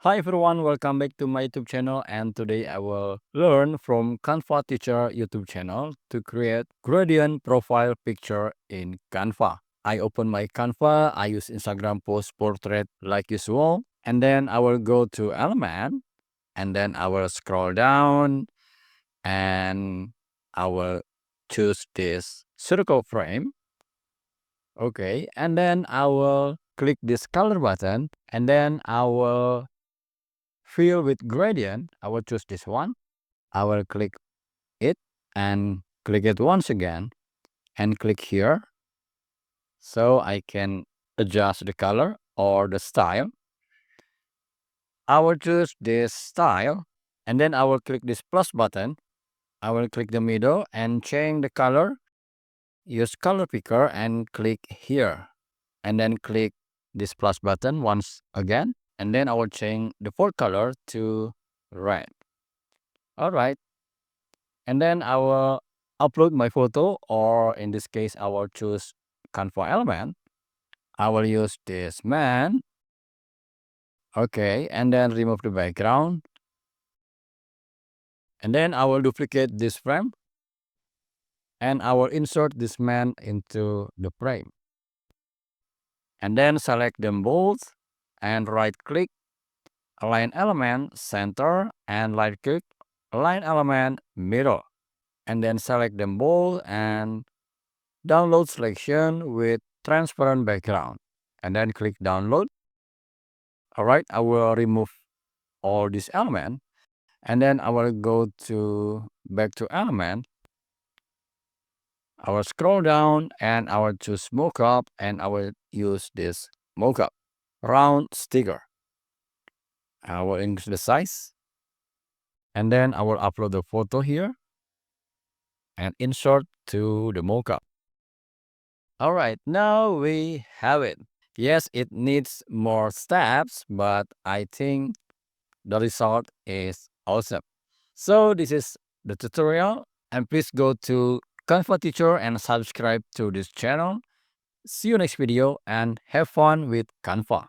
Hi everyone, welcome back to my YouTube channel, and today I will learn from Canva Teacher YouTube channel to create gradient profile picture in Canva. I open my Canva, I use Instagram post portrait like usual, and then I will go to element, and then I will scroll down, and I will choose this circle frame. Okay, and then I will click this color button, and then I will fill with gradient. I will choose this one. I will click it and click it once again and click here so I can adjust the color or the style. I will choose this style and then I will click this plus button. I will click the middle and change the color. Use color picker and click here and then click this plus button once again, and then I will change the font color to red. All right. And then I will upload my photo, or in this case, I will choose Canva element. I will use this man. Okay, and then remove the background. And then I will duplicate this frame. And I will insert this man into the frame. And then select them both and right click, align element, center, and right click, align element, middle. And then select them both and download selection with transparent background, and then click download. All right, I will remove all these element, and then I will go to back to element. I will scroll down and I will choose mockup, and I will use this mockup round sticker. I will increase the size, and then I will upload the photo here and insert to the mockup. All right, now we have it. Yes, it needs more steps, but I think the result is awesome. So this is the tutorial, and please go to Canva Teacher and subscribe to this channel. See you next video and have fun with Canva.